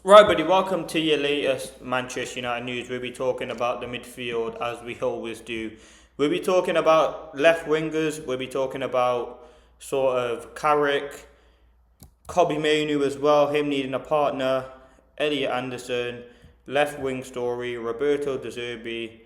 Right, buddy, welcome to your latest Manchester United news. We'll be talking about the midfield as we always do. We'll be talking about left wingers, we'll be talking about sort of Carrick, Kobe Mainu as well, him needing a partner, Elliot Anderson, left wing story, Roberto De Zerbi,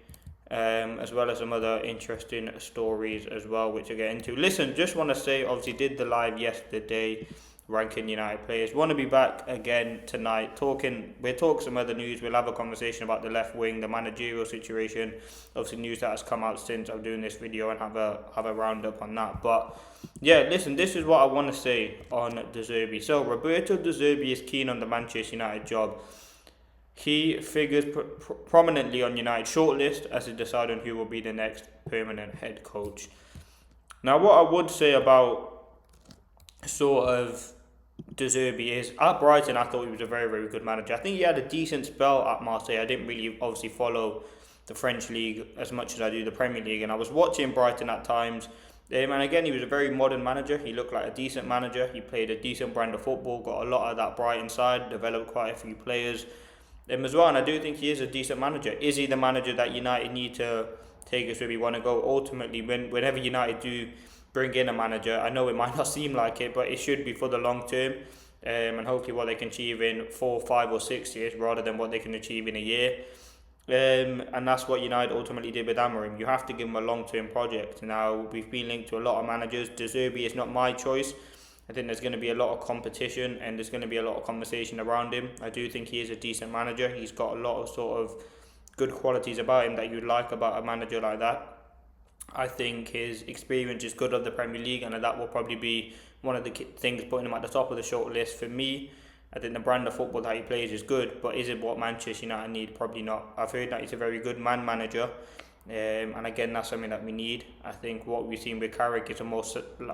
as well as some other interesting stories as well, which I get into. Listen, just want to say, obviously, did the live yesterday ranking United players. Want to be back again tonight talking. We'll talk some other news. We'll have a conversation about the left wing, the managerial situation, obviously news that has come out since I'm doing this video, and have a roundup on that. But yeah, listen, this is what I want to say on De Zerbi. So Roberto De Zerbi is keen on the Manchester United job. He figures prominently on United's shortlist as they decide on who will be the next permanent head coach. Now, what I would say about sort of De Zerbi is at Brighton, I thought he was a very, very good manager. I think he had a decent spell at Marseille. I didn't really obviously follow the French league as much as I do the Premier League, and I was watching Brighton at times. And again, he was a very modern manager. He looked like a decent manager. He played a decent brand of football, got a lot of that Brighton side, developed quite a few players as well. And I do think he is a decent manager. Is he the manager that United need to take us where we want to go? Ultimately, whenever United do bring in a manager, I know it might not seem like it, but it should be for the long term, and hopefully what they can achieve in 4, 5 or 6 years rather than what they can achieve in a year. And that's what United ultimately did with Amorim. You have to give him a long-term project. Now, we've been linked to a lot of managers. De Zerbi is not my choice. I think there's going to be a lot of competition and there's going to be a lot of conversation around him. I do think he is a decent manager. He's got a lot of sort of good qualities about him that you'd like about a manager like that. I think his experience is good of the Premier League, and that will probably be one of the things putting him at the top of the short list for me. I think the brand of football that he plays is good, but is it what Manchester United need? Probably not. I've heard that he's a very good man manager, and again, that's something that we need. I think what we've seen with Carrick is a more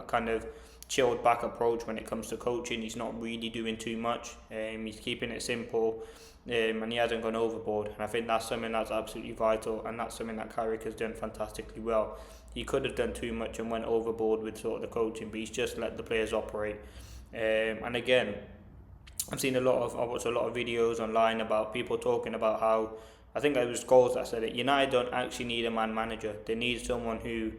kind of chilled back approach when it comes to coaching. He's not really doing too much. He's keeping it simple, and he hasn't gone overboard. And I think that's something that's absolutely vital, and that's something that Carrick has done fantastically well. He could have done too much and went overboard with sort of the coaching, but he's just let the players operate. And again, I watched a lot of videos online about people talking about how, I think it was Scholes that said it, United don't actually need a man manager. They need someone who,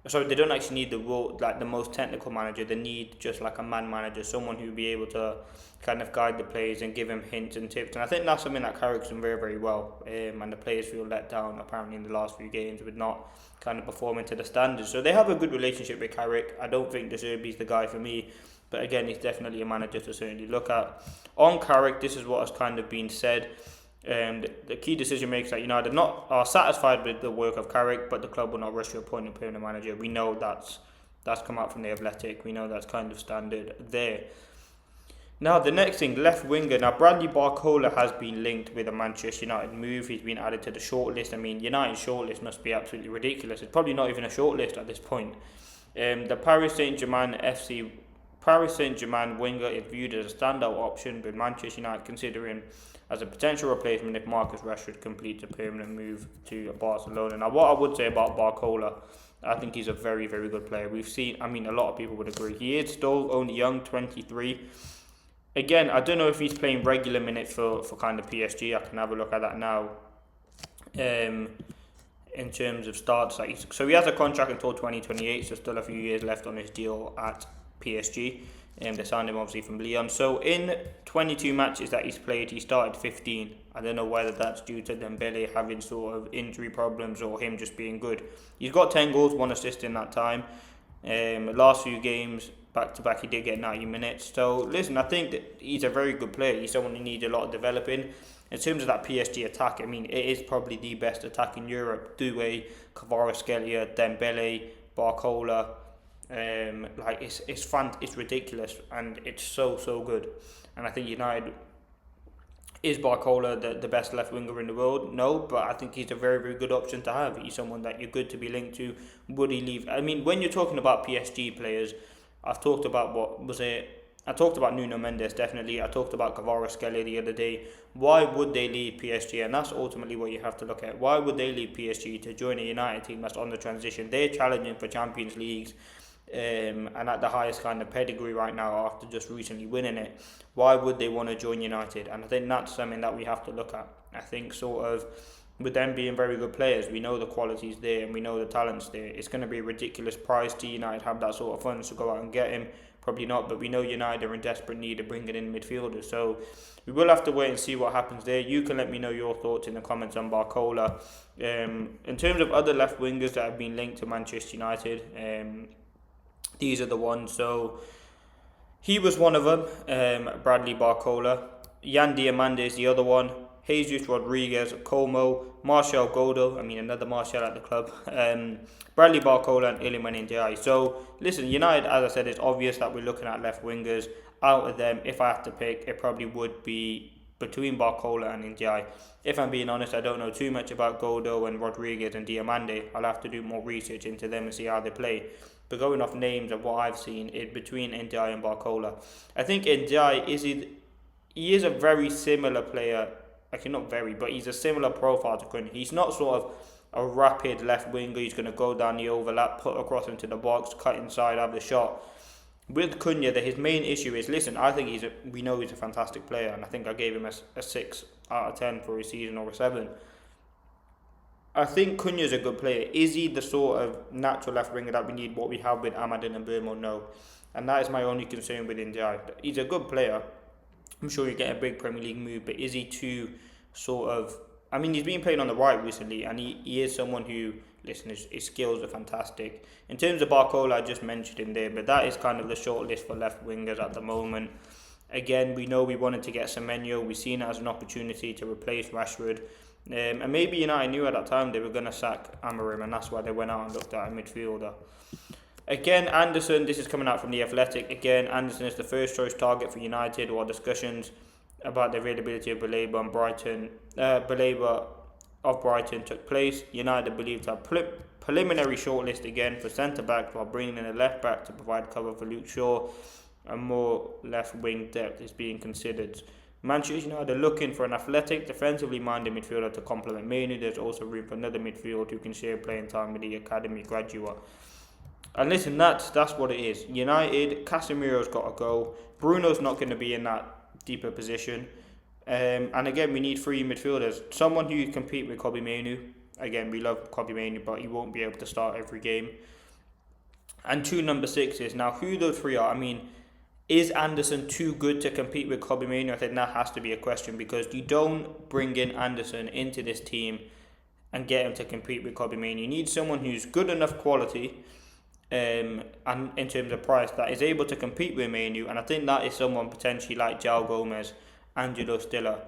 sorry, they don't actually need the role, like the most technical manager. They need just like a man manager, someone who will be able to kind of guide the players and give them hints and tips. And I think that's something that Carrick's done very, very well. And the players feel let down apparently in the last few games with not kind of performing to the standards. So they have a good relationship with Carrick. I don't think De Zerbi's the guy for me. But again, he's definitely a manager to certainly look at. On Carrick, this is what has kind of been said. The key decision makers at United are satisfied with the work of Carrick, but the club will not rush to appoint a permanent manager. We know that's come out from the Athletic. We know that's kind of standard there. Now, the next thing, left winger. Now, Bradley BARCOLA has been linked with a Manchester United move. He's been added to the shortlist. I mean, United's shortlist must be absolutely ridiculous. It's probably not even a shortlist at this point. The Paris Saint-Germain winger is viewed as a standout option, with Manchester United considering as a potential replacement if Marcus Rashford completes a permanent move to Barcelona. Now, what I would say about Barcola, I think he's a very, very good player. We've seen, I mean, a lot of people would agree. He is still only young, 23. Again, I don't know if he's playing regular minutes for kind of PSG. I can have a look at that now. In terms of starts, so he has a contract until 2028, so still a few years left on his deal at PSG. They signed him obviously from Lyon. So in 22 matches that he's played, he started 15. I don't know whether that's due to Dembele having sort of injury problems or him just being good. He's got 10 goals, 1 assist in that time. Last few games, back to back, he did get 90 minutes. So listen, I think that he's a very good player. He's someone who needs a lot of developing. In terms of that PSG attack, I mean, it is probably the best attack in Europe. Doué, Kvaratskhelia, Dembele, Barcola. It's ridiculous and it's so good. And I think United, is Barcola the best left winger in the world? No, but I think he's a very, very good option to have. He's someone that you're good to be linked to. Would he leave? I mean, when you're talking about PSG players, I've talked about I talked about Nuno Mendes, definitely. I talked about Kvaratskhelia the other day. Why would they leave PSG? And that's ultimately what you have to look at. Why would they leave PSG to join a United team that's on the transition? They're challenging for Champions Leagues. and at the highest kind of pedigree right now after just recently winning it, why would they want to join United? And I think that's something that we have to look at. I think sort of with them being very good players, we know the quality's there and we know the talent's there. It's going to be a ridiculous price to United have that sort of funds to go out and get him. Probably not, but we know United are in desperate need of bringing in midfielders. So we will have to wait and see what happens there. You can let me know your thoughts in the comments on BARCOLA. In terms of other left wingers that have been linked to Manchester United, these are the ones. So he was one of them, Bradley Barcola. Yan Diamande is the other one. Jesus Rodriguez, Como, Martial Godo, another Martial at the club, Bradley Barcola and Iliman Ndiaye. So, listen, United, as I said, it's obvious that we're looking at left wingers. Out of them, if I had to pick, it probably would be between Barcola and Ndiaye. If I'm being honest, I don't know too much about Godo and Rodriguez and Diamande. I'll have to do more research into them and see how they play. But going off names of what I've seen, it's between Ndiaye and Barcola. I think Ndiaye he is a very similar player. Actually, not very, but he's a similar profile to Cunha. He's not sort of a rapid left winger. He's going to go down the overlap, put across into the box, cut inside, have the shot. With Cunha, his main issue is, listen, I think we know he's a fantastic player, and I think I gave him a 6 out of 10 for his season or a 7. I think Cunha's a good player. Is he the sort of natural left winger that we need, what we have with Amadin and Burmo? No. And that is my only concern with Ndiaye. He's a good player. I'm sure you get a big Premier League move, but is he too sort of... he's been playing on the right recently, and he is someone who, listen, his skills are fantastic. In terms of Barcola, I just mentioned him there, but that is kind of the short list for left wingers at the moment. Again, we know we wanted to get Semenyo. We've seen it as an opportunity to replace Rashford. And maybe United knew at that time they were going to sack Amorim, and that's why they went out and looked at a midfielder. Again, Anderson, this is coming out from The Athletic. Again, Anderson is the first choice target for United, while discussions about the availability of Baleba of Brighton took place. United believed to have preliminary shortlist again for centre-back, while bringing in a left-back to provide cover for Luke Shaw, and more left-wing depth is being considered. Manchester United are looking for an athletic, defensively minded midfielder to complement Mainoo. There's also room for another midfield who can share playing time with the academy graduate. And listen, that's what it is. United, Casemiro's got to go. Bruno's not going to be in that deeper position. And again, we need 3 midfielders. Someone who can compete with Kobbie Mainoo. Again, we love Kobbie Mainoo, but he won't be able to start every game. And 2 number 6s. Now, who those 3 are, is Anderson too good to compete with Kobbie Mainoo? I think that has to be a question, because you don't bring in Anderson into this team and get him to compete with Kobbie Mainoo. You need someone who's good enough quality and in terms of price that is able to compete with Mainoo, and I think that is someone potentially like João Gomez, Angelo Stiller.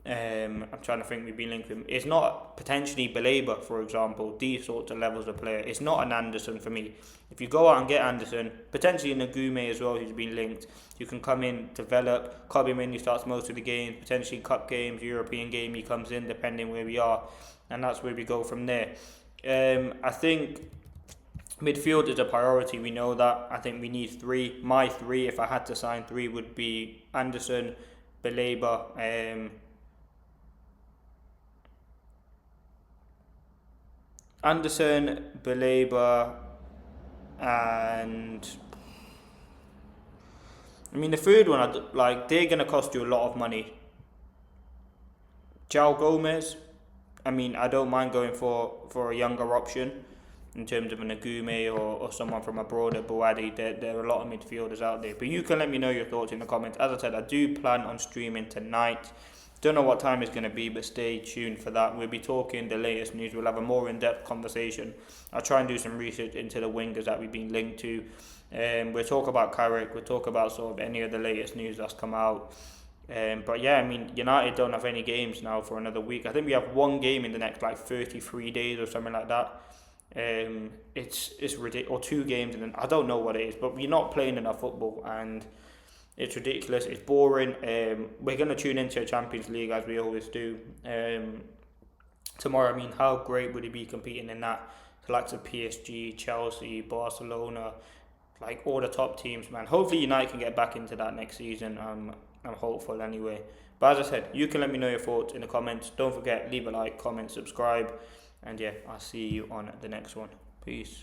I'm trying to think we've been linked with him. It's not potentially Baleba, for example, these sorts of levels of player. It's not an Anderson for me. If you go out and get Anderson, potentially Nagume as well, who's been linked, you can come in, develop. Kobbie Mainoo starts most of the games, potentially cup games, European game, he comes in depending where we are, and that's where we go from there. I think midfield is a priority, we know that. I think we need 3. My 3, if I had to sign 3, would be Anderson, Baleba, Anderson, Baleba, and the third one, they're going to cost you a lot of money. João Gomez, I don't mind going for a younger option in terms of a Nagume or someone from abroad, a Boadi. There are a lot of midfielders out there. But you can let me know your thoughts in the comments. As I said, I do plan on streaming tonight. Don't know what time it's going to be, but stay tuned for that. We'll be talking the latest news. We'll have a more in-depth conversation. I'll try and do some research into the wingers that we've been linked to. We'll talk about Carrick. We'll talk about sort of any of the latest news that's come out. But yeah, United don't have any games now for another week. I think we have 1 game in the next 33 days or something like that. It's ridiculous, or 2 games, and I don't know what it is, but we're not playing enough football, and it's ridiculous. It's boring. We're going to tune into a Champions League as we always do. Tomorrow, how great would it be competing in that? The likes of PSG, Chelsea, Barcelona, all the top teams, man. Hopefully United can get back into that next season. I'm hopeful anyway. But as I said, you can let me know your thoughts in the comments. Don't forget, leave a like, comment, subscribe. And yeah, I'll see you on the next one. Peace.